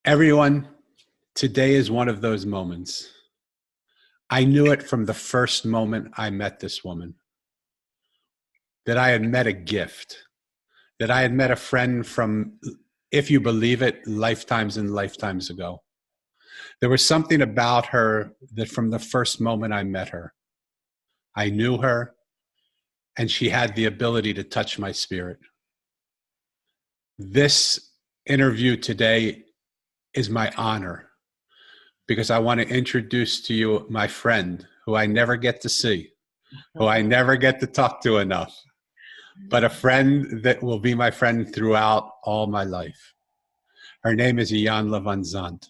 Everyone, today is one of those moments. I knew it from the first moment I met this woman, that I had met a gift, that I had met a friend from, if you believe it, lifetimes and lifetimes ago. There was something about her that from the first moment I met her, I knew her, and she had the ability to touch my spirit. This interview today is my honor because I want to introduce to you my friend who I never get to see, who I never get to talk to enough, but a friend that will be my friend throughout all my life. Her name is Iyanla Vanzant,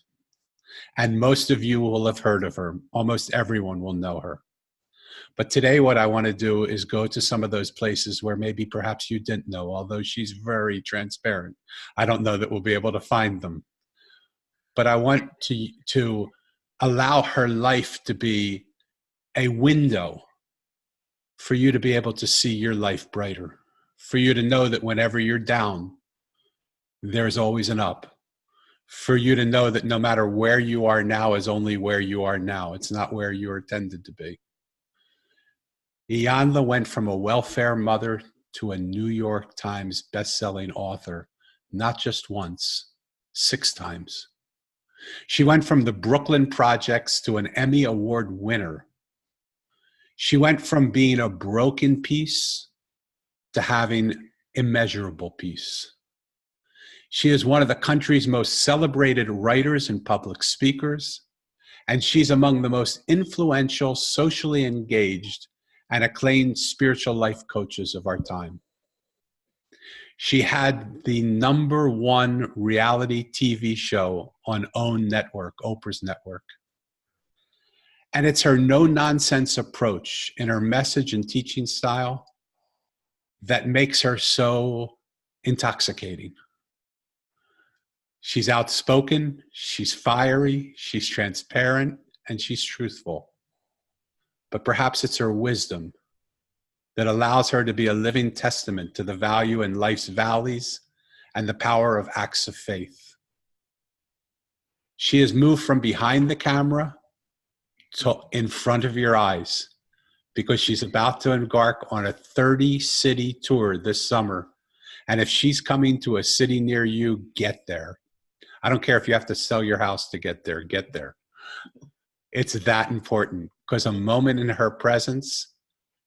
and most of you will have heard of her. Almost everyone will know her. But today what I want to do is go to some of those places where maybe perhaps you didn't know, although she's very transparent. I don't know that we'll be able to find them. But I want to allow her life to be a window for you to be able to see your life brighter, for you to know that whenever you're down, there's always an up, for you to know that no matter where you are now is only where you are now. It's not where you are intended to be. Iyanla went from a welfare mother to a New York Times best-selling author, not just once, 6 times. She went from the Brooklyn Projects to an Emmy Award winner. She went from being a broken piece to having immeasurable peace. She is one of the country's most celebrated writers and public speakers, and she's among the most influential, socially engaged, and acclaimed spiritual life coaches of our time. She had the #1 reality TV show on OWN network, Oprah's network. And it's her no-nonsense approach in her message and teaching style that makes her so intoxicating. She's outspoken, she's fiery, she's transparent, and she's truthful. But perhaps it's her wisdom that allows her to be a living testament to the value in life's valleys and the power of acts of faith. She has moved from behind the camera to in front of your eyes because she's about to embark on a 30-city tour this summer. And if she's coming to a city near you, get there. I don't care if you have to sell your house to get there, get there. It's that important because a moment in her presence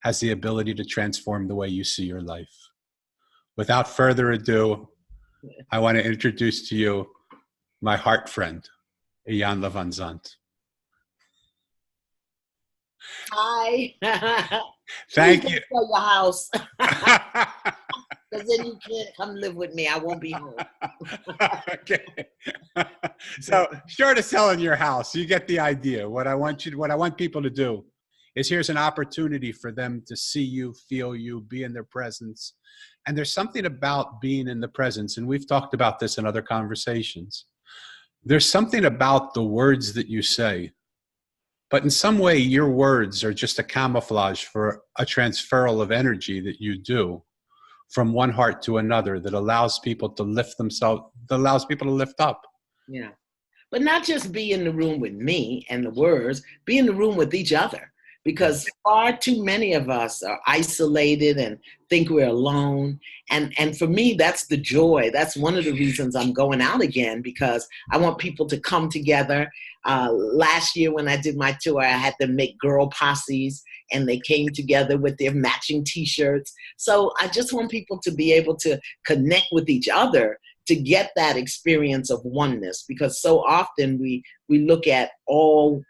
has the ability to transform the way you see your life. Without further ado, I want to introduce to you my heart friend, Iyanla Vanzant. Hi. Thank you. Sell your house. Because then you can't come live with me. I won't be home. Okay. So short of selling your house, you get the idea. What I want people to do is here's an opportunity for them to see you, feel you, be in their presence. And there's something about being in the presence, and we've talked about this in other conversations. There's something about the words that you say, but in some way your words are just a camouflage for a transferal of energy that you do from one heart to another that allows people to lift themselves, that allows people to lift up. Yeah. But not just be in the room with me and the words, be in the room with each other. Because far too many of us are isolated and think we're alone. And for me, that's the joy. That's one of the reasons I'm going out again, because I want people to come together. Last year when I did my tour, I had them make girl posses, and they came together with their matching T-shirts. So I just want people to be able to connect with each other to get that experience of oneness, because so often we look at all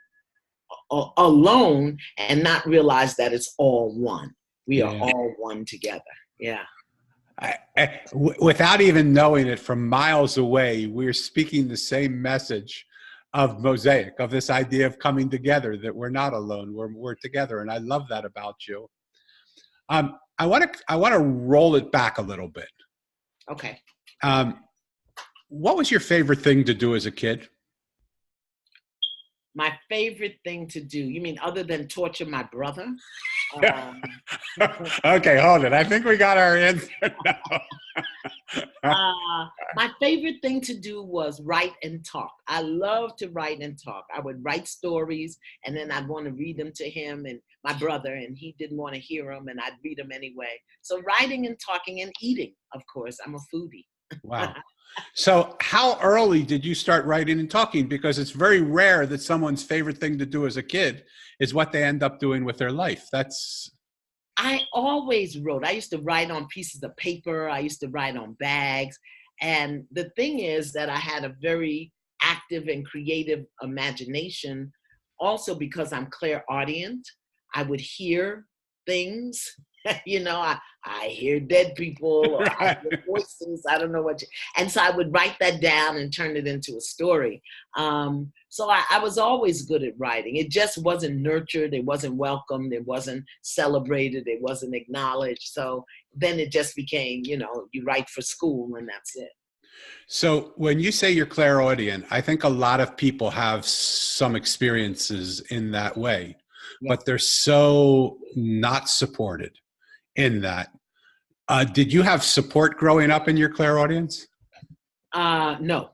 alone and not realize that it's all one. We are all one together. Yeah. Without even knowing it, from miles away, we're speaking the same message of Mosaic, of this idea of coming together, that we're not alone, we're together. And I love that about you. I want to roll it back a little bit. Okay. What was your favorite thing to do as a kid? My favorite thing to do, you mean other than torture my brother? Okay, hold it. I think we got our answer now. My favorite thing to do was write and talk. I love to write and talk. I would write stories, and then I'd want to read them to him and my brother, and he didn't want to hear them, and I'd read them anyway. So writing and talking and eating, of course. I'm a foodie. Wow. So how early did you start writing and talking? Because it's very rare that someone's favorite thing to do as a kid is what they end up doing with their life. I always wrote. I used to write on pieces of paper. I used to write on bags. And the thing is that I had a very active and creative imagination. Also because I'm clairaudient, I would hear things. I hear dead people, or I hear voices. I don't know and so I would write that down and turn it into a story. So I was always good at writing. It just wasn't nurtured. It wasn't welcomed. It wasn't celebrated. It wasn't acknowledged. So then it just became, you write for school and that's it. So when you say you're clairaudient, I think a lot of people have some experiences in that way, but they're so not supported in that. Did you have support growing up in your clairaudience? No.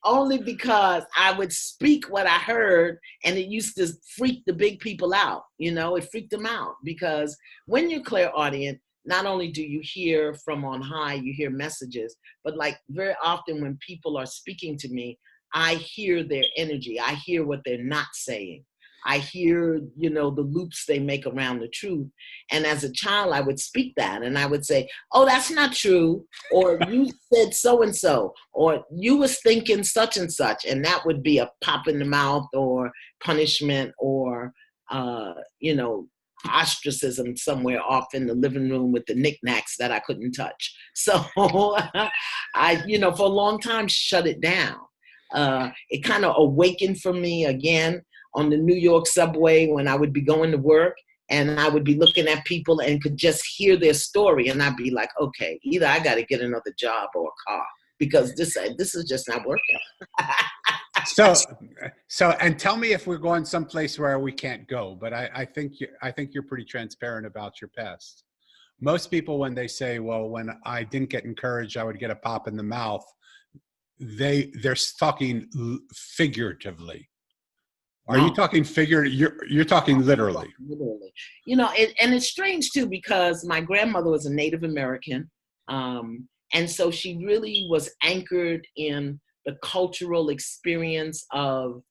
Only because I would speak what I heard, and it used to freak the big people out. It freaked them out, because when you're clairaudient, not only do you hear from on high, you hear messages, but like very often when people are speaking to me, I hear their energy. I hear what they're not saying. I hear, the loops they make around the truth. And as a child, I would speak that, and I would say, oh, that's not true. Or you said so-and-so, or you was thinking such and such. And that would be a pop in the mouth or punishment or, ostracism somewhere off in the living room with the knickknacks that I couldn't touch. So I, for a long time, shut it down. It kind of awakened for me again on the New York subway when I would be going to work, and I would be looking at people and could just hear their story. And I'd be like, okay, either I got to get another job or a car, because this is just not working. So, and tell me if we're going someplace where we can't go, but I think you're pretty transparent about your past. Most people, when they say, well, when I didn't get encouraged, I would get a pop in the mouth, they're talking figuratively. Are you talking you're talking literally? Literally. And it's strange too, because my grandmother was a Native American. And so she really was anchored in the cultural experience of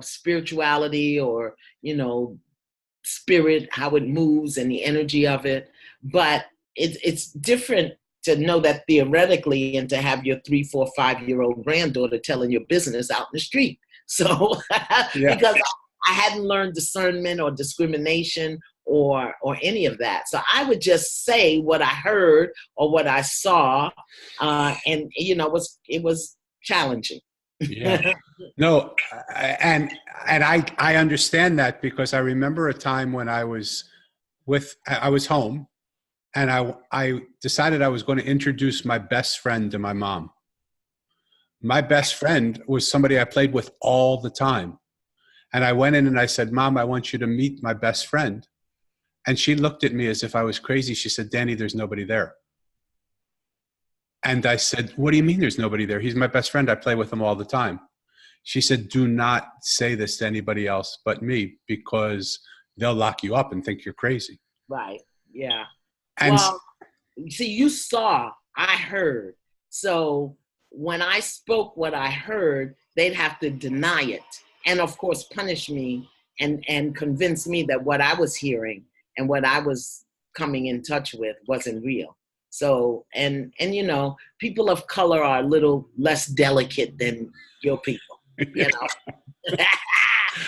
spirituality, or, spirit, how it moves and the energy of it. But it's different to know that theoretically, and to have your 3, 4, 5-year-old granddaughter telling your business out in the street. So because I hadn't learned discernment or discrimination or any of that. So I would just say what I heard or what I saw. And, it was challenging. Yeah. No. And I understand that, because I remember a time when I was home, and I decided I was going to introduce my best friend to my mom. My best friend was somebody I played with all the time. And I went in and I said, Mom, I want you to meet my best friend. And she looked at me as if I was crazy. She said, Danny, there's nobody there. And I said, what do you mean there's nobody there? He's my best friend. I play with him all the time. She said, do not say this to anybody else but me, because they'll lock you up and think you're crazy. Right. Yeah. And see, you saw, I heard. So when I spoke what I heard, they'd have to deny it. And of course, punish me and convince me that what I was hearing and what I was coming in touch with wasn't real. So, and people of color are a little less delicate than your people,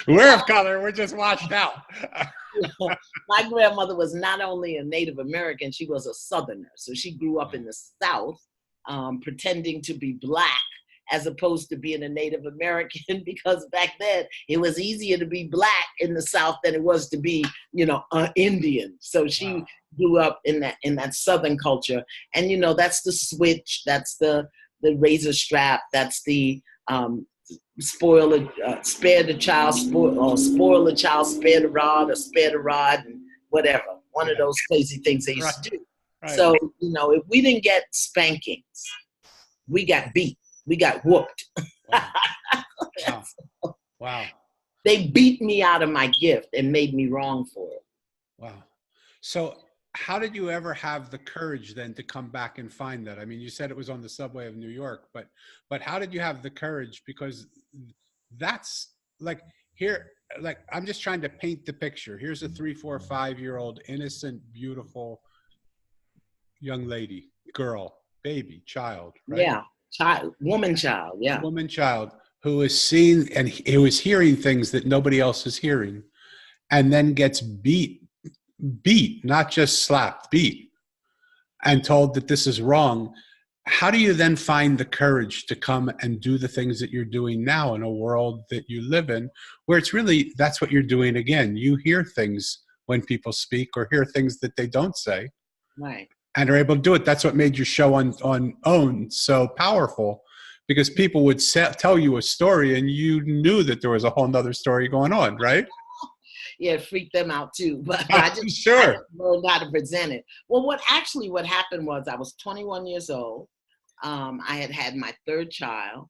We're of color, we're just washed out. My grandmother was not only a Native American, she was a Southerner. So she grew up in the South, pretending to be Black as opposed to being a Native American, because back then it was easier to be Black in the South than it was to be, Indian. So she grew up in that Southern culture. And, that's the switch, that's the razor strap, that's the spare the child, spoil the child, spare the rod, or spare the rod, and whatever. One of those crazy things they used to do. Right. So, if we didn't get spankings, we got beat. We got whooped. Wow. Wow. Wow. They beat me out of my gift and made me wrong for it. Wow. So how did you ever have the courage then to come back and find that? I mean, you said it was on the subway of New York, but how did you have the courage? Because that's like here, like I'm just trying to paint the picture. Here's a 3, 4, 5-year-old, innocent, beautiful young lady, girl, baby, child, right? Yeah. Woman child. Yeah. Woman child who is seeing and who is hearing things that nobody else is hearing, and then gets beat, not just slapped, beat, and told that this is wrong. How do you then find the courage to come and do the things that you're doing now in a world that you live in, where it's really, that's what you're doing again. You hear things when people speak or hear things that they don't say. Right. And are able to do it. That's what made your show on OWN so powerful, because people would tell you a story and you knew that there was a whole nother story going on, right? Yeah, it freaked them out too. But I just learned how to present it. Well, what happened was I was 21 years old. I had had my third child.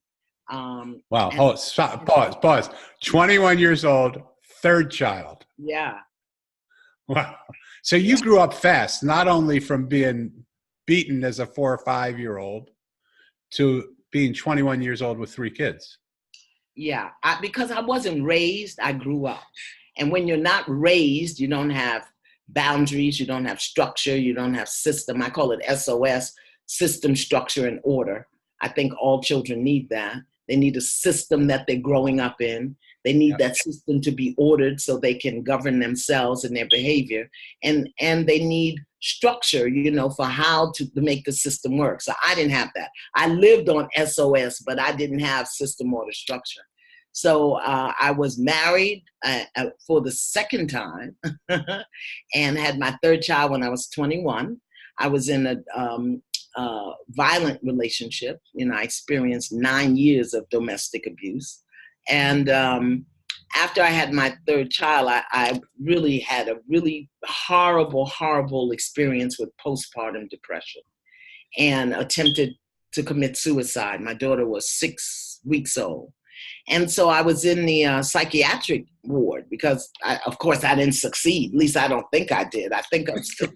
Wow. Stop, pause. 21 years old, third child. Yeah. Wow. So you grew up fast, not only from being beaten as a 4 or 5-year-old to being 21 years old with 3 kids. Yeah, because I wasn't raised, I grew up. And when you're not raised, you don't have boundaries, you don't have structure, you don't have system. I call it SOS, system, structure, and order. I think all children need that. They need a system that they're growing up in. They need that system to be ordered so they can govern themselves and their behavior. And they need structure, for how to make the system work. So I didn't have that. I lived on SOS, but I didn't have system, order, structure. So I was married for the second time and had my third child when I was 21. I was in a violent relationship. I experienced 9 years of domestic abuse. And after I had my third child, I really had a really horrible experience with postpartum depression and attempted to commit suicide. My daughter was 6 weeks old. And so I was in the psychiatric ward because, of course, I didn't succeed. At least I don't think I did. I think I'm still,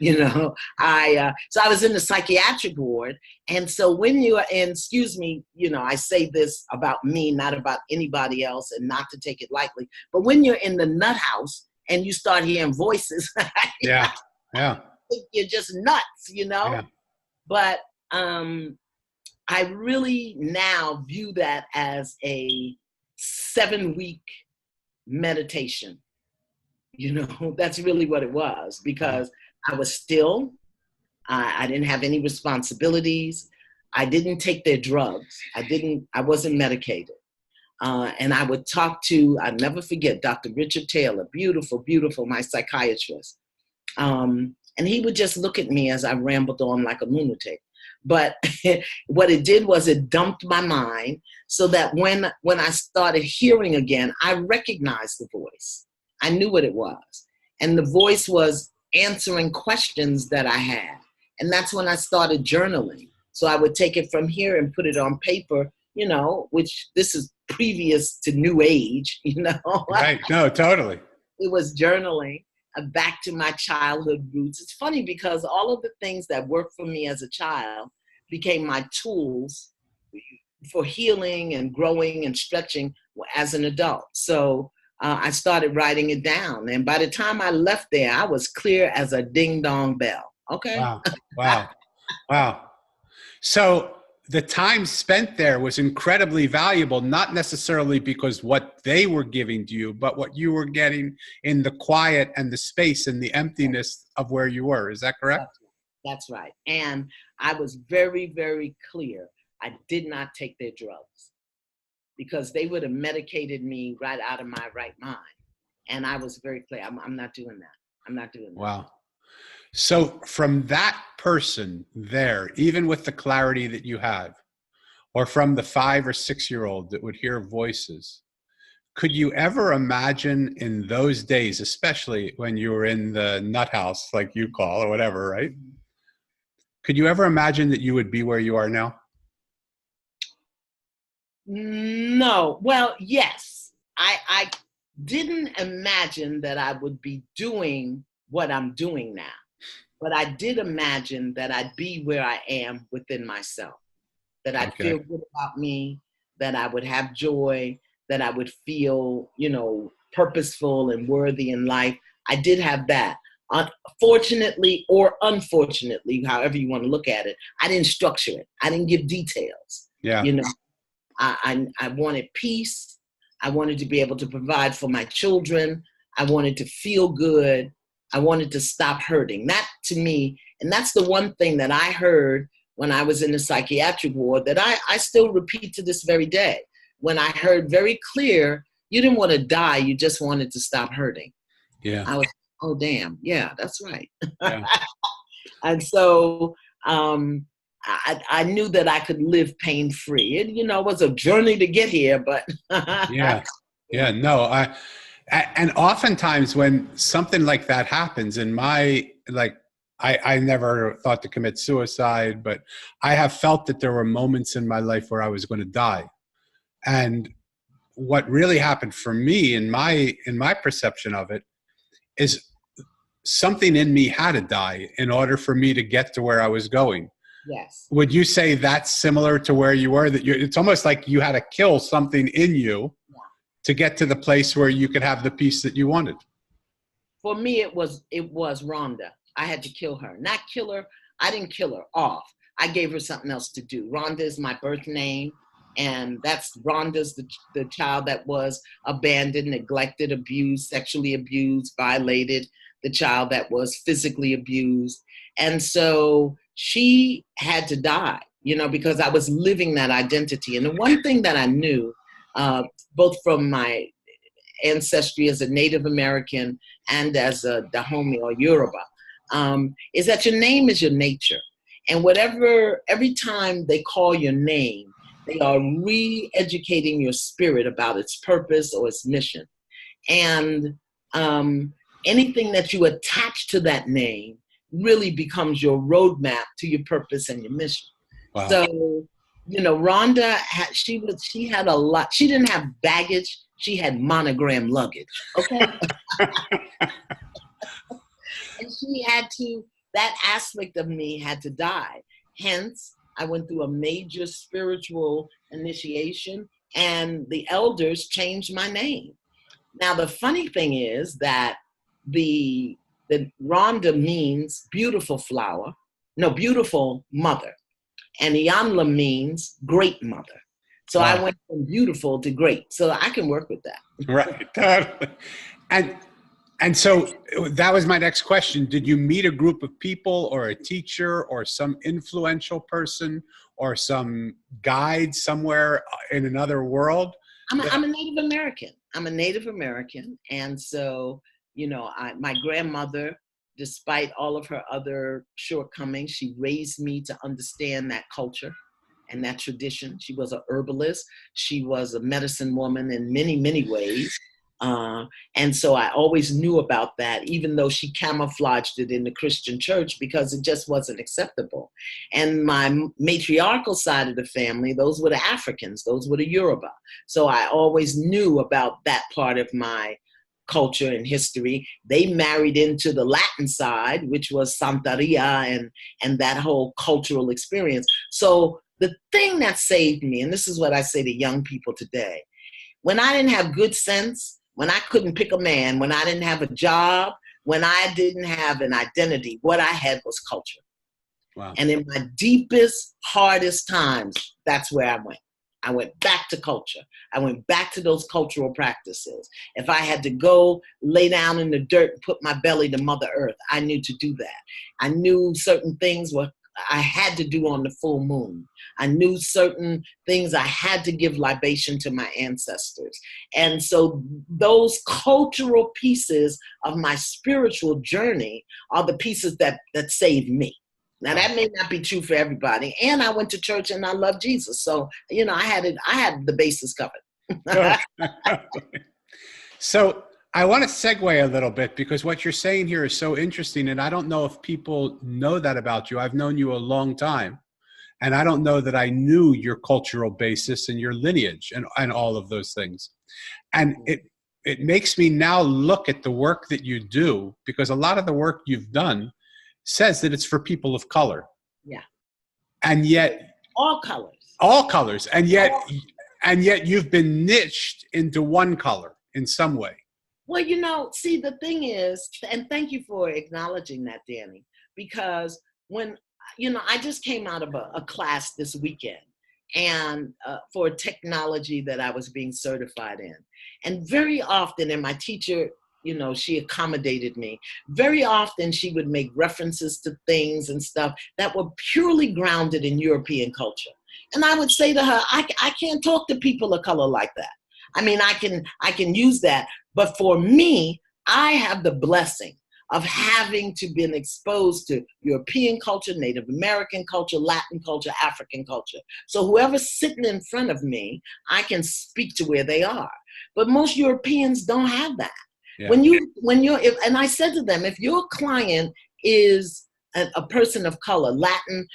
so I was in the psychiatric ward. And so when you are in, excuse me, I say this about me, not about anybody else, and not to take it lightly. But when you're in the nut house and you start hearing voices, yeah, you're just nuts, Yeah. But I really now view that as a 7-week meditation. That's really what it was, because I was still, I didn't have any responsibilities. I didn't take their drugs. I wasn't medicated. And I would talk to, I'll never forget, Dr. Richard Taylor, beautiful, my psychiatrist. And he would just look at me as I rambled on like a lunatic. But what it did was it dumped my mind so that when I started hearing again, I recognized the voice. I knew what it was. And the voice was answering questions that I had. And that's when I started journaling. So I would take it from here and put it on paper, which this is previous to New Age, Right. No, totally. It was journaling back to my childhood roots. It's funny because all of the things that worked for me as a child became my tools for healing and growing and stretching as an adult. So I started writing it down. And by the time I left there, I was clear as a ding dong bell. Okay. Wow. So the time spent there was incredibly valuable, not necessarily because what they were giving to you, but what you were getting in the quiet and the space and the emptiness of where you were. Is that correct? That's right. And I was very, very clear. I did not take their drugs because they would have medicated me right out of my right mind. And I was very clear. I'm not doing that. I'm not doing that. Wow. So from that person there, even with the clarity that you have, or from the 5 or 6-year-old that would hear voices, could you ever imagine in those days, especially when you were in the nut house, like you call or whatever, right? Could you ever imagine that you would be where you are now? No. Well, yes. I didn't imagine that I would be doing what I'm doing now, but I did imagine that I'd be where I am within myself, that I'd Okay. feel good about me, that I would have joy, that I would feel, purposeful and worthy in life. I did have that. Fortunately or unfortunately, however you want to look at it, I didn't structure it. I didn't give details. Yeah. I wanted peace. I wanted to be able to provide for my children. I wanted to feel good. I wanted to stop hurting. That to me, and that's the one thing that I heard when I was in the psychiatric ward that I still repeat to this very day. When I heard very clear, you didn't want to die, you just wanted to stop hurting. Yeah. I was, oh, damn. Yeah, that's right. Yeah. And so I knew that I could live pain-free. It was a journey to get here, but Yeah. Yeah. No, and oftentimes when something like that happens I never thought to commit suicide, but I have felt that there were moments in my life where I was going to die. And what really happened for me in my perception of it is something in me had to die in order for me to get to where I was going. yes. Would you say that's similar to where you were? It's almost like you had to kill something in you to get to the place where you could have the peace that you wanted. For me, it was Rhonda. I had to kill her. Not kill her. I didn't kill her off. I gave her something else to do. Rhonda is my birth name. And that's Rhonda's the child that was abandoned, neglected, abused, sexually abused, violated, the child that was physically abused. And so she had to die, because I was living that identity. And the one thing that I knew, both from my ancestry as a Native American and as a Dahomey or Yoruba, is that your name is your nature. And every time they call your name, they are re-educating your spirit about its purpose or its mission. And anything that you attach to that name really becomes your roadmap to your purpose and your mission. Wow. So, Rhonda, she had a lot. She didn't have baggage. She had monogram luggage, okay? And that aspect of me had to die. Hence, I went through a major spiritual initiation, and the elders changed my name. Now, the funny thing is that the Rhonda means beautiful flower, beautiful mother, and Iyanla means great mother. So I went from beautiful to great. So I can work with that. Right. Totally. And so that was my next question. Did you meet a group of people or a teacher or some influential person or some guide somewhere in another world? I'm a Native American. I'm a Native American. And so, my grandmother, despite all of her other shortcomings, she raised me to understand that culture and that tradition. She was a herbalist. She was a medicine woman in many, many ways. And so I always knew about that, even though she camouflaged it in the Christian church because it just wasn't acceptable. And my matriarchal side of the family, those were the Africans, those were the Yoruba. So I always knew about that part of my culture and history. They married into the Latin side, which was Santeria and that whole cultural experience. So the thing that saved me, and this is what I say to young people today, when I didn't have good sense, when I couldn't pick a man, when I didn't have a job, when I didn't have an identity, what I had was culture. Wow. And in my deepest, hardest times, that's where I went. I went back to culture. I went back to those cultural practices. If I had to go lay down in the dirt and put my belly to Mother Earth, I knew to do that. I knew certain things were I had to do on the full moon. I knew certain things I had to give libation to my ancestors. And so those cultural pieces of my spiritual journey are the pieces that saved me. Now that may not be true for everybody. And I went to church and I love Jesus. So, I had the bases covered. So I want to segue a little bit because what you're saying here is so interesting. And I don't know if people know that about you. I've known you a long time. And I don't know that I knew your cultural basis and your lineage and all of those things. And it makes me now look at the work that you do, because a lot of the work you've done says that it's for people of color. Yeah. And yet all colors. All colors. And yet you've been niched into one color in some way. Well, see, the thing is, and thank you for acknowledging that, Danny, because when, I just came out of a class this weekend and for technology that I was being certified in. And very often, and my teacher, she accommodated me. Very often she would make references to things and stuff that were purely grounded in European culture. And I would say to her, I can't talk to people of color like that. I mean, I can use that. But for me, I have the blessing of having to been exposed to European culture, Native American culture, Latin culture, African culture. So whoever's sitting in front of me, I can speak to where they are. But most Europeans don't have that. Yeah. And I said to them, if your client is a person of color, Latin,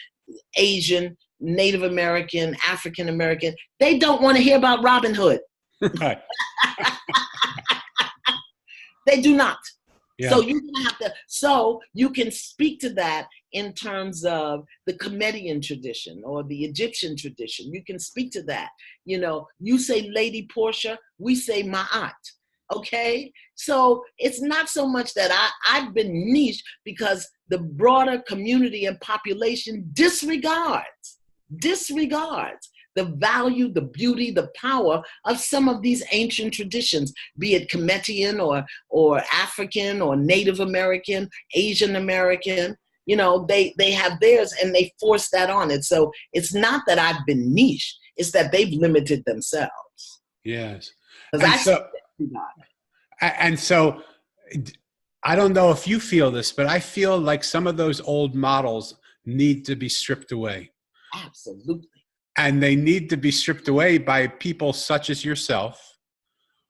Asian, Native American, African American, they don't want to hear about Robin Hood. Right. They do not. Yeah. So you're gonna have to. So you can speak to that in terms of the Comedian tradition or the Egyptian tradition. You can speak to that. You say Lady Portia, we say my aunt. Okay, so it's not so much that I've been niche because the broader community and population disregards the value, the beauty, the power of some of these ancient traditions, be it Comedian or African or Native American, Asian American. They have theirs and they force that on it. So it's not that I've been niche, it's that they've limited themselves. Yes. And so I don't know if you feel this, but I feel like some of those old models need to be stripped away. Absolutely. And they need to be stripped away by people such as yourself,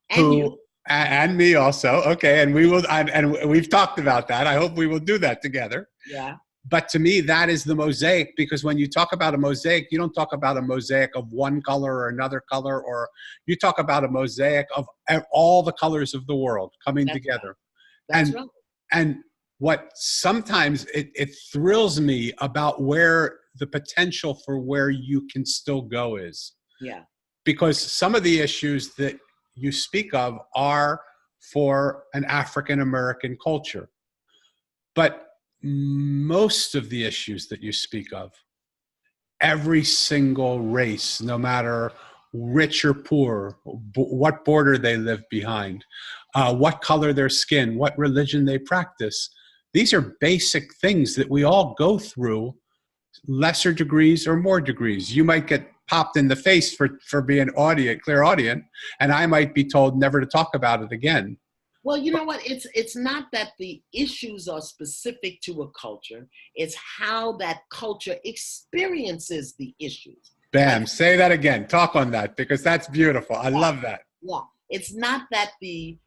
and and me also. Okay, and we will, and we've talked about that. I hope we will do that together. Yeah. But to me, that is the mosaic, because when you talk about a mosaic, you don't talk about a mosaic of one color or another color, or you talk about a mosaic of all the colors of the world coming together. Right. That's right. And what sometimes it thrills me about where the potential for where you can still go is. Yeah. Because some of the issues that you speak of are for an African American culture. But most of the issues that you speak of, every single race, no matter rich or poor, what border they live behind, what color their skin, what religion they practice, these are basic things that we all go through, lesser degrees or more degrees. You might get popped in the face for being clairaudient, and I might be told never to talk about it again. Well, you know what? It's not that the issues are specific to a culture. It's how that culture experiences the issues. Bam, say that again. Talk on that, because that's beautiful. I love that. Yeah. It's not that the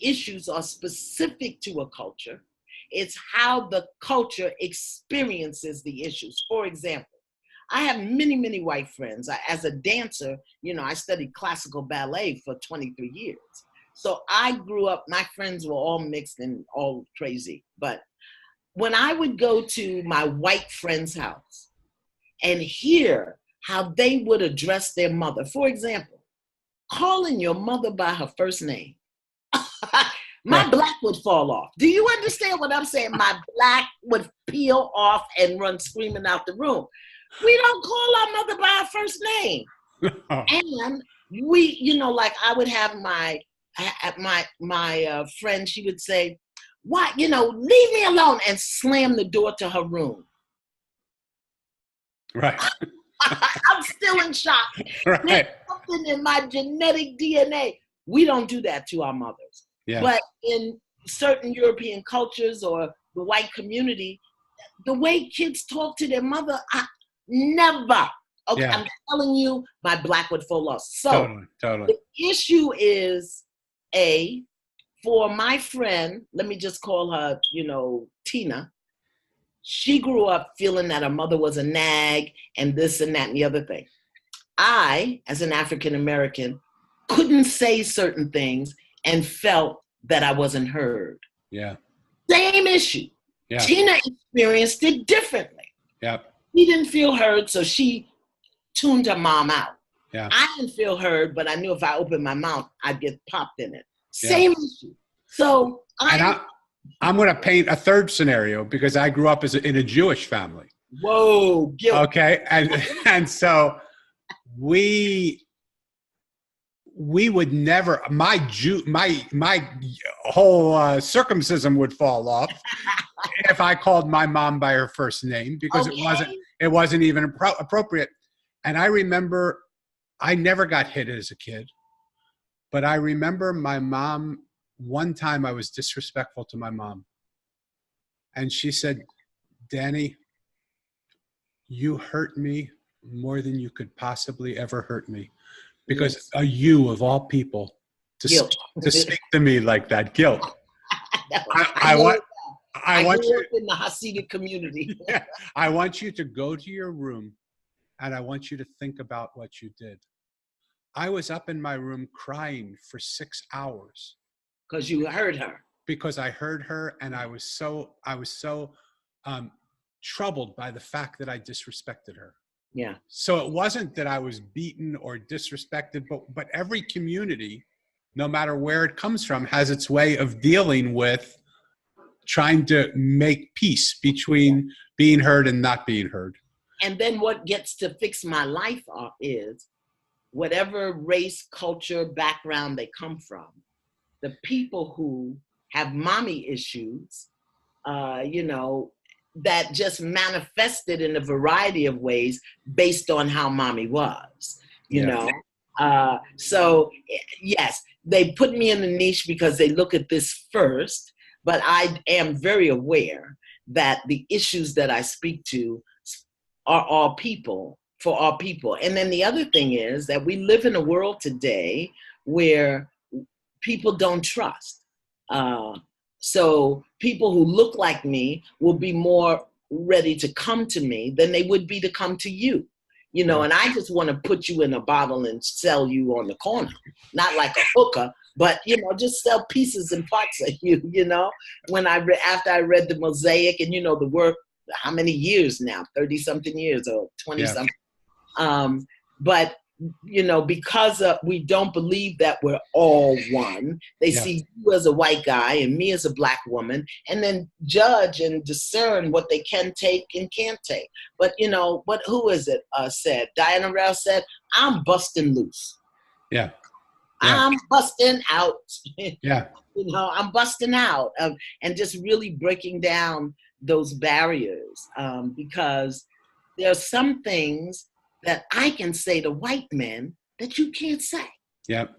issues are specific to a culture. It's how the culture experiences the issues. For example, I have many, many white friends. As a dancer, I studied classical ballet for 23 years. So I grew up, my friends were all mixed and all crazy. But when I would go to my white friend's house and hear how they would address their mother, for example, calling your mother by her first name, my black would fall off. Do you understand what I'm saying? My black would peel off and run screaming out the room. We don't call our mother by her first name. And we, like I would have my friend, she would say, "What? Leave me alone," and slam the door to her room. Right. I'm still in shock. Right. There's something in my genetic DNA. We don't do that to our mothers. Yeah. But in certain European cultures or the white community, the way kids talk to their mother, never. Okay, Yeah. I'm telling you, my black would fall off. So Totally. the issue is, for my friend, let me just call her, Tina. She grew up feeling that her mother was a nag and this and that and the other thing. I, as an African American, couldn't say certain things and felt that I wasn't heard. Yeah. Same issue. Yeah. Tina experienced it differently. Yeah. She didn't feel heard, so she tuned her mom out. Yeah. I didn't feel heard, but I knew if I opened my mouth, I'd get popped in it. Yeah. Same issue. So I'm going to paint a third scenario because I grew up in a Jewish family. Whoa, guilt. Okay, and so we would never. My whole circumcision would fall off if I called my mom by her first name because it wasn't even appropriate. And I remember I never got hit as a kid, but I remember my mom. One time I was disrespectful to my mom. And she said, Danny, you hurt me more than you could possibly ever hurt me. Because you, of all people, to speak to me like that, guilt. I want you in the Hasidic community. Yeah, I want you to go to your room and I want you to think about what you did. I was up in my room crying for 6 hours. Because you heard her. Because I heard her, and I was so troubled by the fact that I disrespected her. Yeah. So it wasn't that I was beaten or disrespected, but every community, no matter where it comes from, has its way of dealing with trying to make peace between being heard and not being heard. And then what gets to fix my life is whatever race, culture, background they come from. The people who have mommy issues, that just manifested in a variety of ways based on how mommy was, you know. So, yes, they put me in the niche because they look at this first, but I am very aware that the issues that I speak to are all people, for all people. And then the other thing is that we live in a world today where people don't trust. So people who look like me will be more ready to come to me than they would be to come to you. And I just want to put you in a bottle and sell you on the corner. Not like a hooker, but, just sell pieces and parts of you, When after I read the Mosaic and, the work, how many years now? 30-something years or 20-something. But because we don't believe that we're all one, they see you as a white guy and me as a black woman, and then judge and discern what they can take and can't take. But who is it said? Diana Rouse said, I'm busting loose. Yeah. I'm busting out. Yeah. I'm busting out and just really breaking down those barriers because there are some things that I can say to white men that you can't say. Yep.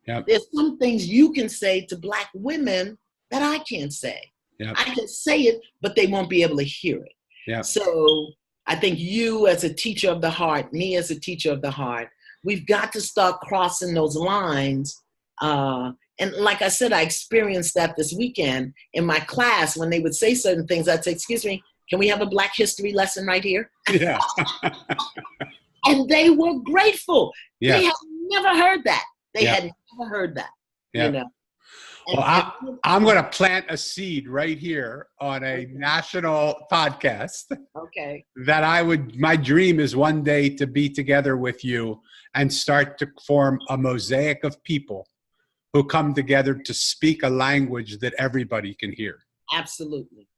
Yep. There's some things you can say to black women that I can't say. Yep. I can say it, but they won't be able to hear it. Yep. So I think you as a teacher of the heart, me as a teacher of the heart, we've got to start crossing those lines. And like I said, I experienced that this weekend in my class when they would say certain things. I'd say, excuse me, can we have a Black history lesson right here? Yeah. And they were grateful. Yeah. They had never heard that. They had never heard that. Yeah. Well, I'm going to plant a seed right here on a national podcast. Okay. That my dream is one day to be together with you and start to form a mosaic of people who come together to speak a language that everybody can hear. Absolutely.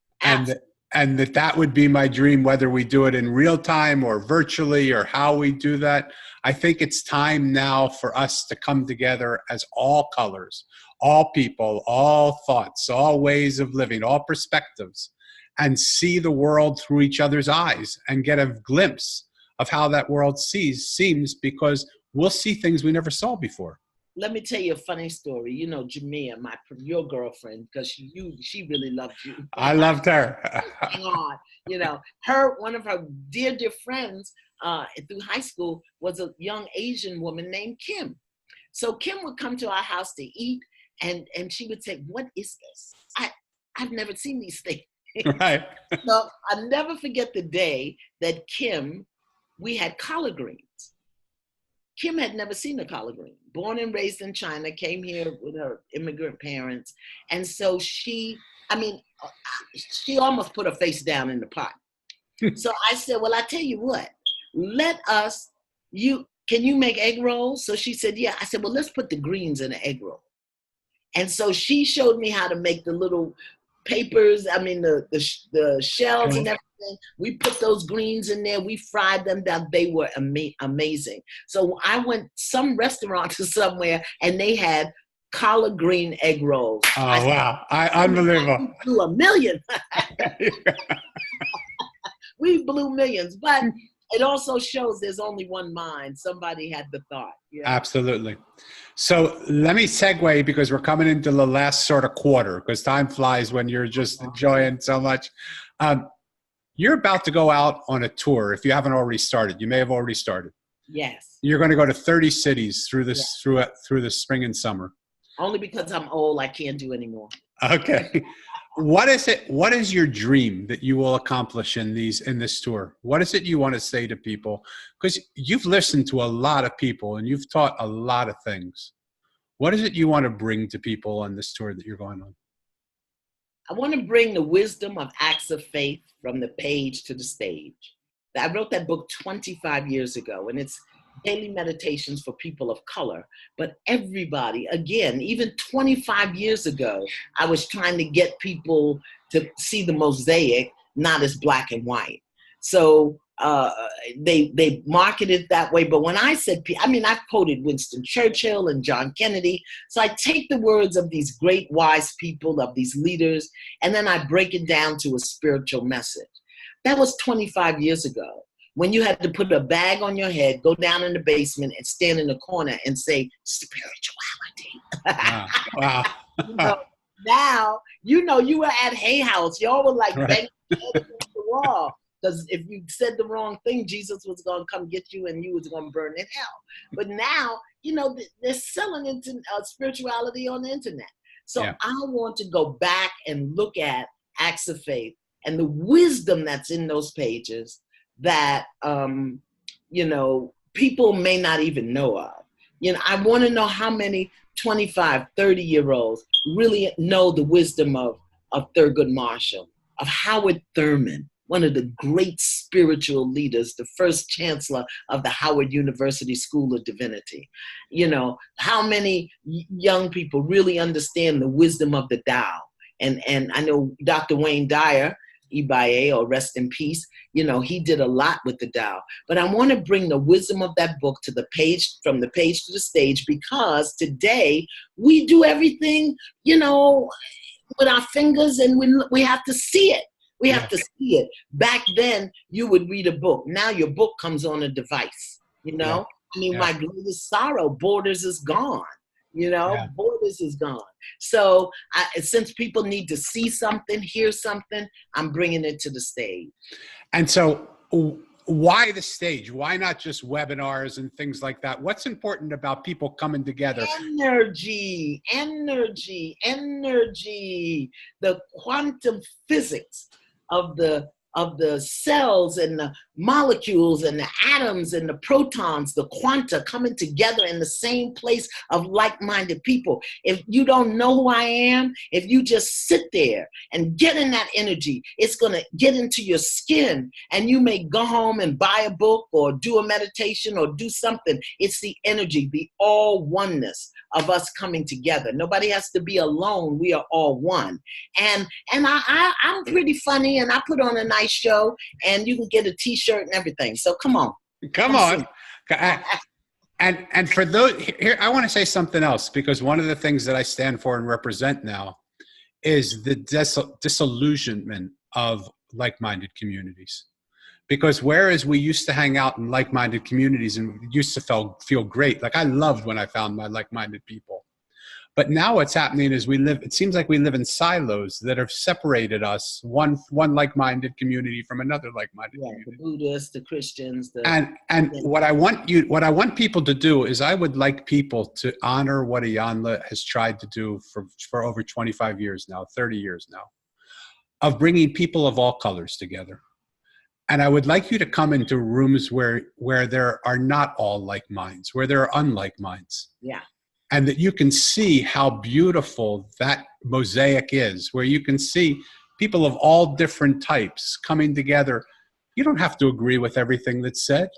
And that would be my dream, whether we do it in real time or virtually or how we do that. I think it's time now for us to come together as all colors, all people, all thoughts, all ways of living, all perspectives, and see the world through each other's eyes and get a glimpse of how that world seems, because we'll see things we never saw before. Let me tell you a funny story. Jamia, your girlfriend, because she really loved you. I loved her. God, one of her dear friends through high school was a young Asian woman named Kim. So Kim would come to our house to eat, and she would say, "What is this? I've never seen these things." Right. So I'll never forget the day that we had collard greens. Kim had never seen a collard green. Born and raised in China, came here with her immigrant parents. And so she almost put her face down in the pot. So I said, well, I tell you what, can you make egg rolls? So she said, yeah. I said, well, let's put the greens in an egg roll. And so she showed me how to make the little papers, the shells and everything. We put those greens in there. We fried them down. They were amazing. So I went some restaurant to somewhere, and they had collard green egg rolls. Oh, wow. Unbelievable. We blew $1 million. We blew millions. But it also shows there's only one mind. Somebody had the thought. Yeah. Absolutely. So let me segue, because we're coming into the last sort of quarter, because time flies when you're just enjoying so much. You're about to go out on a tour. If you haven't already started, you may have already started. Yes. You're going to go to 30 cities through this, through the spring and summer. Only because I'm old, I can't do anymore. Okay. What is your dream that you will accomplish in this tour? What is it you want to say to people? Because you've listened to a lot of people and you've taught a lot of things. What is it you want to bring to people on this tour that you're going on? I want to bring the wisdom of acts of faith from the page to the stage. I wrote that book 25 years ago, and it's daily meditations for people of color. But everybody, again, even 25 years ago, I was trying to get people to see the mosaic, not as black and white. So they marketed it that way. But when I said, I've quoted Winston Churchill and John Kennedy. So I take the words of these great wise people, of these leaders, and then I break it down to a spiritual message. That was 25 yeyears ago, when you had to put a bag on your head, go down in the basement and stand in the corner and say, spirituality. Wow. Now, you were at Hay House. Y'all were like banging your head against the wall. Because if you said the wrong thing, Jesus was going to come get you and you was going to burn in hell. But now, they're selling spirituality on the internet. So I want to go back and look at acts of faith and the wisdom that's in those pages that, people may not even know of. I want to know how many 25, 30-year-olds really know the wisdom of Thurgood Marshall, of Howard Thurman, one of the great spiritual leaders, the first chancellor of the Howard University School of Divinity. How many young people really understand the wisdom of the Tao? And I know Dr. Wayne Dyer, Ibaye, or rest in peace, he did a lot with the Tao. But I want to bring the wisdom of that book to the page, from the page to the stage, because today we do everything, with our fingers, and we have to see it. We have to see it. Back then, you would read a book. Now your book comes on a device, My greatest sorrow, Borders is gone. Borders is gone. So since people need to see something, hear something, I'm bringing it to the stage. And so why the stage? Why not just webinars and things like that? What's important about people coming together? Energy. The quantum physics of the cells and the molecules and the atoms and the protons, the quanta coming together in the same place of like-minded people. If you don't know who I am, if you just sit there and get in that energy, it's going to get into your skin, and you may go home and buy a book or do a meditation or do something. It's the energy, the all oneness of us coming together. Nobody has to be alone. We are all one. And I'm pretty funny, and I put on a nice show, and you can get a t-shirt and everything. So come on. And for those here, I want to say something else, because one of the things that I stand for and represent now is the disillusionment of like-minded communities. Because whereas we used to hang out in like-minded communities and used to feel great, like I loved when I found my like-minded people. But now what's happening is it seems like we live in silos that have separated us, one like-minded community from another like-minded community. The Buddhists, the Christians, and what I want people to do is, I would like people to honor what Iyanla has tried to do for over 25 years now, 30 years now, of bringing people of all colors together. And I would like you to come into rooms where there are not all like minds, where there are unlike minds. Yeah. And that you can see how beautiful that mosaic is, where you can see people of all different types coming together. You don't have to agree with everything that's said,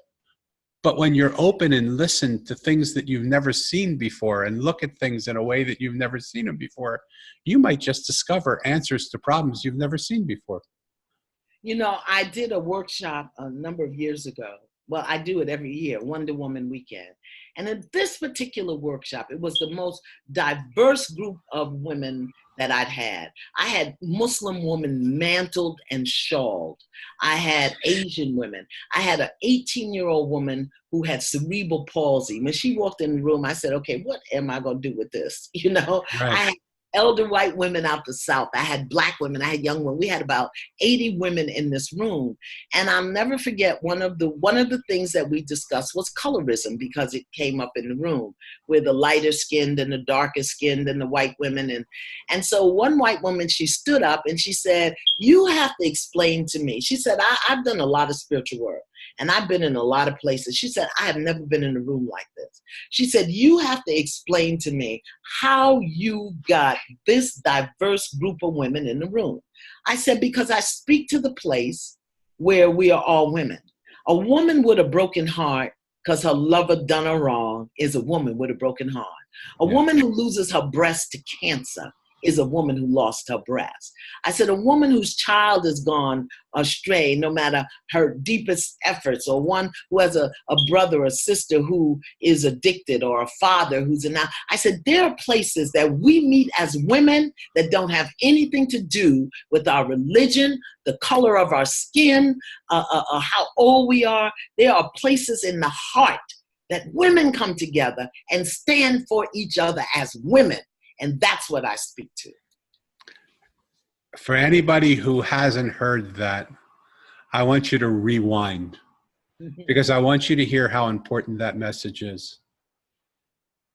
but when you're open and listen to things that you've never seen before and look at things in a way that you've never seen them before, you might just discover answers to problems you've never seen before. You know, I did a workshop a number of years ago. Well, I do it every year, Wonder Woman Weekend. And in this particular workshop, it was the most diverse group of women that I'd had. I had Muslim women mantled and shawled. I had Asian women. I had an 18-year-old woman who had cerebral palsy. When she walked in the room, I said, okay, what am I going to do with this? You know, right. I had elder white women out the South. I had Black women. I had young women. We had about 80 women in this room. And I'll never forget one of the things that we discussed was colorism, because it came up in the room, where the lighter skinned and the darker skinned and the white women. And so one white woman, she stood up and she said, you have to explain to me. She said, I've done a lot of spiritual work and I've been in a lot of places. She said, I have never been in a room like this. She said, you have to explain to me how you got this diverse group of women in the room. I said, because I speak to the place where we are all women. A woman with a broken heart because her lover done her wrong is a woman with a broken heart. A woman who loses her breast to cancer is a woman who lost her breast. I said, a woman whose child has gone astray, no matter her deepest efforts, or one who has a brother or sister who is addicted, or a father who's I said, there are places that we meet as women that don't have anything to do with our religion, the color of our skin, how old we are. There are places in the heart that women come together and stand for each other as women. And that's what I speak to. For anybody who hasn't heard that, I want you to rewind, because I want you to hear how important that message is.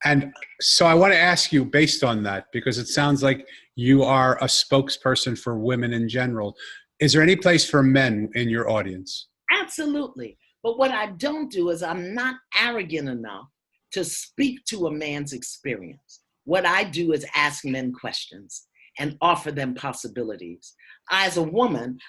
And so I want to ask you, based on that, because it sounds like you are a spokesperson for women in general, is there any place for men in your audience? Absolutely. But what I don't do is, I'm not arrogant enough to speak to a man's experience. What I do is ask men questions and offer them possibilities. As a woman,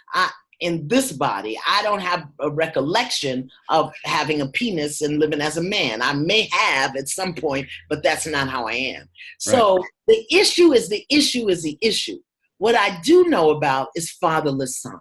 in this body, I don't have a recollection of having a penis and living as a man. I may have at some point, but that's not how I am. Right. So the issue is the issue. What I do know about is fatherless sons.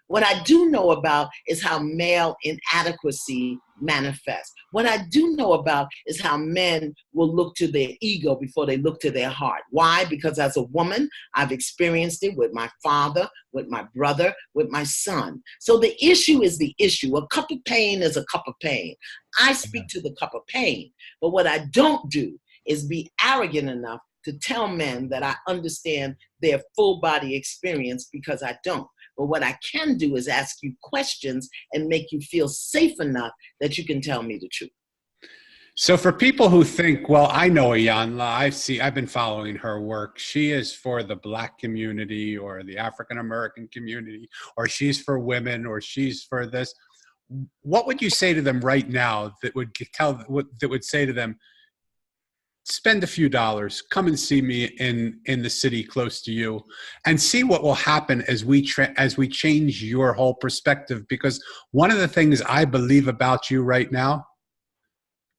What I do know about is how male inadequacy manifests. What I do know about is how men will look to their ego before they look to their heart. Why? Because as a woman, I've experienced it with my father, with my brother, with my son. So the issue is the issue. A cup of pain is a cup of pain. I speak to the cup of pain. But what I don't do is be arrogant enough to tell men that I understand their full body experience, because I don't. But what I can do is ask you questions and make you feel safe enough that you can tell me the truth. So for people who think, well, I know Iyanla, I've been following her work. She is for the Black community or the African-American community, or she's for women, or she's for this. What would you say to them right now that would say to them, spend a few dollars, come and see me in the city close to you, and see what will happen as we change your whole perspective? Because one of the things I believe about you right now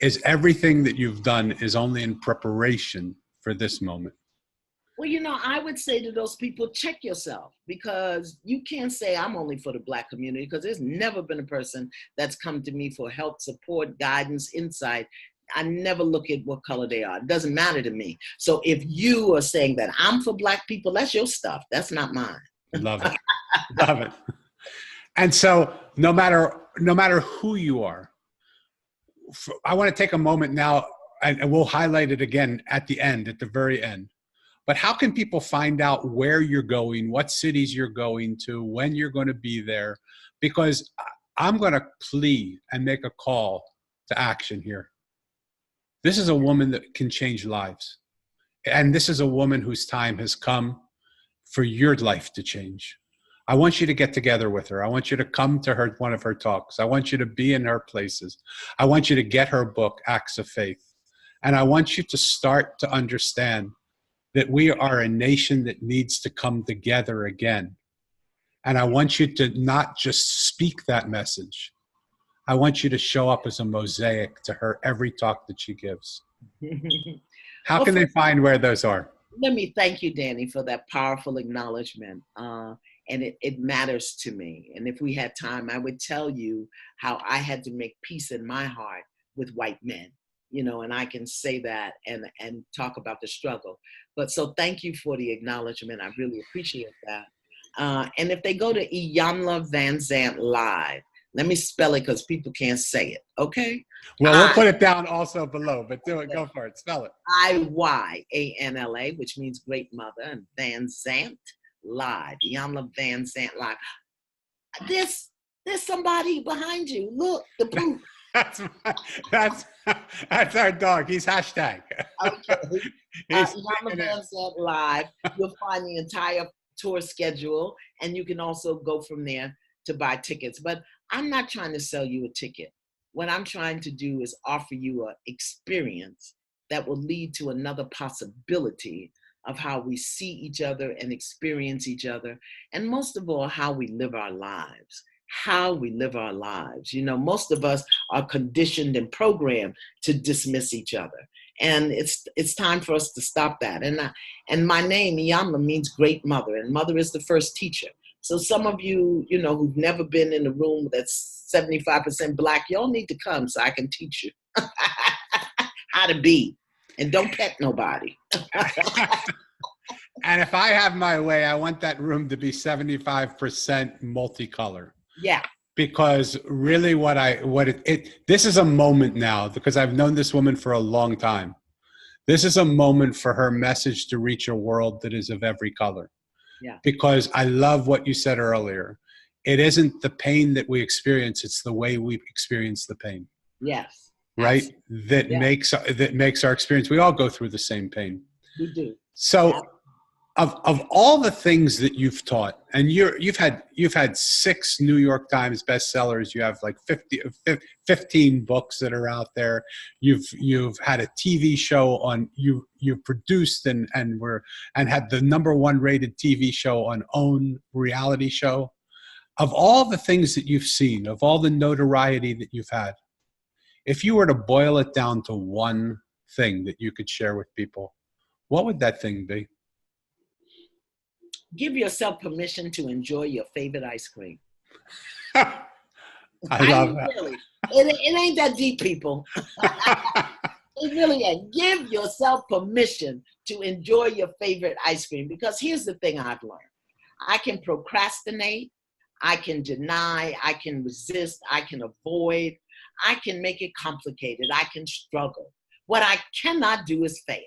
is everything that you've done is only in preparation for this moment. Well, you know, I would say to those people, check yourself, because you can't say I'm only for the Black community, because there's never been a person that's come to me for help, support, guidance, insight. I never look at what color they are. It doesn't matter to me. So if you are saying that I'm for Black people, that's your stuff. That's not mine. Love it. Love it. And so no matter who you are, I want to take a moment now and we'll highlight it again at the end, at the very end. But how can people find out where you're going, what cities you're going to, when you're going to be there? Because I'm going to plead and make a call to action here. This is a woman that can change lives. And this is a woman whose time has come for your life to change. I want you to get together with her. I want you to come to her, one of her talks. I want you to be in her places. I want you to get her book, Acts of Faith. And I want you to start to understand that we are a nation that needs to come together again. And I want you to not just speak that message. I want you to show up as a mosaic to her every talk that she gives. How can they find where those are? Let me thank you, Danny, for that powerful acknowledgement. And it matters to me. And if we had time, I would tell you how I had to make peace in my heart with white men, you know, and I can say that and talk about the struggle. But so thank you for the acknowledgement. I really appreciate that. And if they go to Iyanla Vanzant Live, let me spell it because people can't say it, okay? Well, we'll put it down also below, but do it. Go for it. Spell it. Iyanla, which means great mother, and Vanzant Live. Iyanla Vanzant Live. There's somebody behind you. Look, the poop. That's our dog. He's hashtag. Okay. Iyanla Vanzant Live. You'll find the entire tour schedule, and you can also go from there to buy tickets. But I'm not trying to sell you a ticket. What I'm trying to do is offer you an experience that will lead to another possibility of how we see each other and experience each other. And most of all, how we live our lives. How we live our lives. You know, most of us are conditioned and programmed to dismiss each other. And it's time for us to stop that. And my name, Iyanla, means great mother. And mother is the first teacher. So some of you, you know, who've never been in a room that's 75% Black, y'all need to come so I can teach you how to be. And don't pet nobody. And if I have my way, I want that room to be 75% multicolor. Yeah. Because really this is a moment now, because I've known this woman for a long time. This is a moment for her message to reach a world that is of every color. Yeah. Because I love what you said earlier. It isn't the pain that we experience, it's the way we experience the pain. Yes. Right? That makes our experience. We all go through the same pain. We do. So of all the things that you've taught, and you've had 6 New York Times bestsellers, you have like 15 books that are out there. You've had a TV show on, you've produced and had the #1 rated TV show on OWN reality show. Of all the things that you've seen, of all the notoriety that you've had, if you were to boil it down to one thing that you could share with people, what would that thing be? Give yourself permission to enjoy your favorite ice cream. I love that. Really. It ain't that deep, people. It really ain't. Give yourself permission to enjoy your favorite ice cream, because here's the thing I've learned. I can procrastinate, I can deny, I can resist, I can avoid, I can make it complicated, I can struggle. What I cannot do is fail.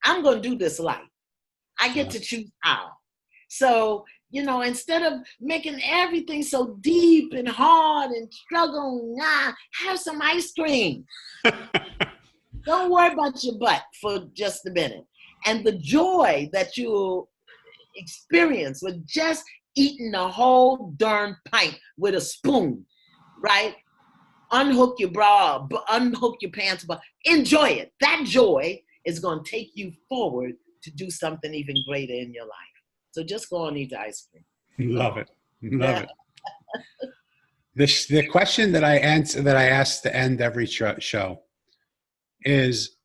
I'm going to do this life. I get to choose how. So, you know, instead of making everything so deep and hard and struggling, have some ice cream. Don't worry about your butt for just a minute. And the joy that you'll experience with just eating a whole darn pint with a spoon, right? Unhook your bra, unhook your pants, but enjoy it. That joy is going to take you forward to do something even greater in your life. So just go and eat the ice cream. Love it. Love it. The question that I ask to end every show is,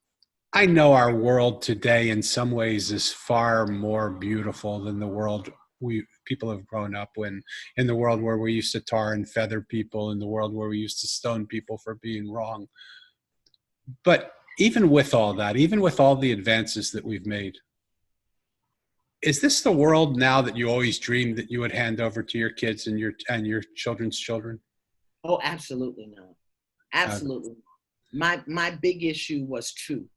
I know our world today in some ways is far more beautiful than the world people have grown up in the world where we used to tar and feather people, in the world where we used to stone people for being wrong. But even with all that, even with all the advances that we've made, is this the world now that you always dreamed that you would hand over to your kids and your children's children? Oh, absolutely not. Absolutely. My big issue was truth,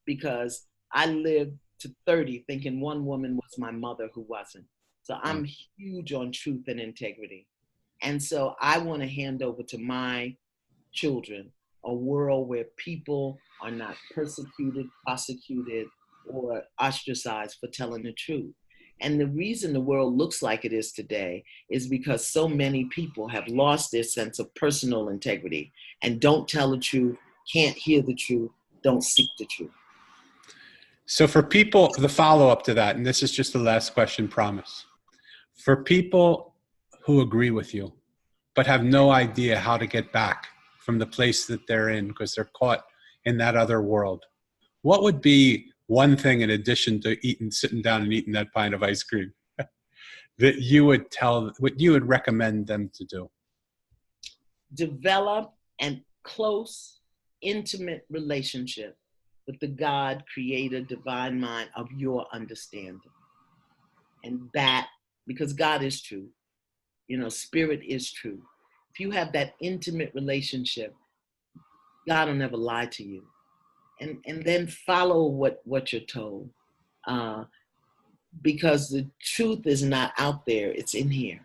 because I lived to 30 thinking one woman was my mother who wasn't. So I'm huge on truth and integrity. And so I want to hand over to my children a world where people are not persecuted, prosecuted, or ostracized for telling the truth. And the reason the world looks like it is today is because so many people have lost their sense of personal integrity and don't tell the truth, can't hear the truth, don't seek the truth. So for people, the follow-up to that, and this is just the last question, promise. For people who agree with you, but have no idea how to get back from the place that they're in because they're caught in that other world, what would be one thing in addition to sitting down and eating that pint of ice cream that you would what you would recommend them to do? Develop a close, intimate relationship with the God, creator, divine mind of your understanding. And that, because God is true, spirit is true. If you have that intimate relationship, God will never lie to you. And then follow what you're told. Because the truth is not out there, it's in here.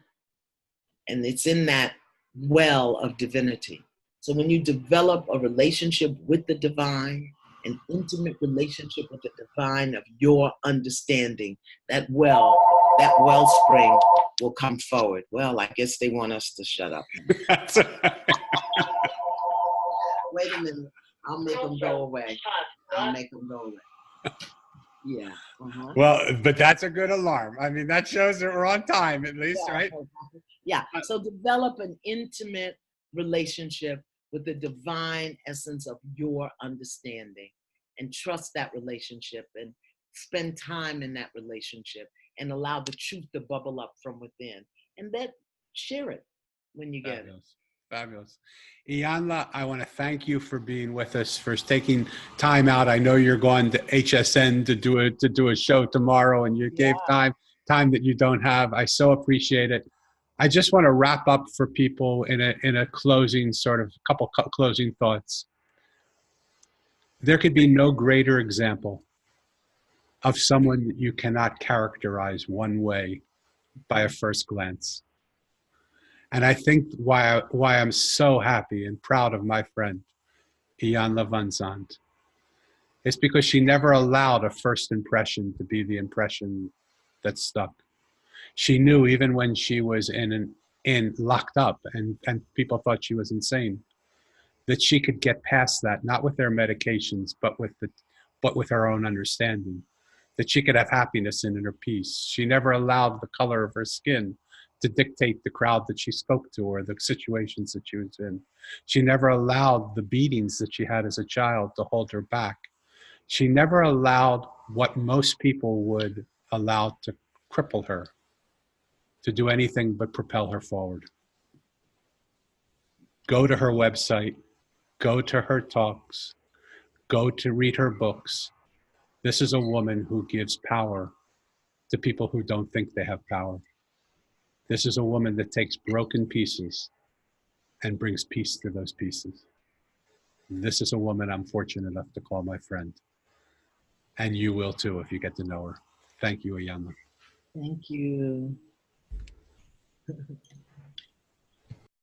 And it's in that well of divinity. So when you develop a relationship with the divine, an intimate relationship with the divine of your understanding, that wellspring will come forward. Well, I guess they want us to shut up. Wait a minute. I'll make them go away. Yeah. Uh-huh. Well, but that's a good alarm. I mean, that shows that we're on time at least, right? Yeah. So develop an intimate relationship with the divine essence of your understanding, and trust that relationship and spend time in that relationship and allow the truth to bubble up from within, and then share it when you get it. Fabulous. Iyanla, I want to thank you for being with us, for taking time out. I know you're going to HSN to do a show tomorrow, and you gave time that you don't have. I so appreciate it. I just want to wrap up for people in a closing, sort of couple closing thoughts. There could be no greater example of someone that you cannot characterize one way by a first glance. And I think why I'm so happy and proud of my friend, Iyanla Vanzant, is because she never allowed a first impression to be the impression that stuck. She knew even when she was in locked up and people thought she was insane, that she could get past that, not with their medications, but with her own understanding, that she could have happiness in her peace. She never allowed the color of her skin to dictate the crowd that she spoke to or the situations that she was in. She never allowed the beatings that she had as a child to hold her back. She never allowed what most people would allow to cripple her to do anything but propel her forward. Go to her website, go to her talks, go to read her books. This is a woman who gives power to people who don't think they have power. This is a woman that takes broken pieces and brings peace to those pieces. This is a woman I'm fortunate enough to call my friend. And you will too if you get to know her. Thank you, Iyanla. Thank you.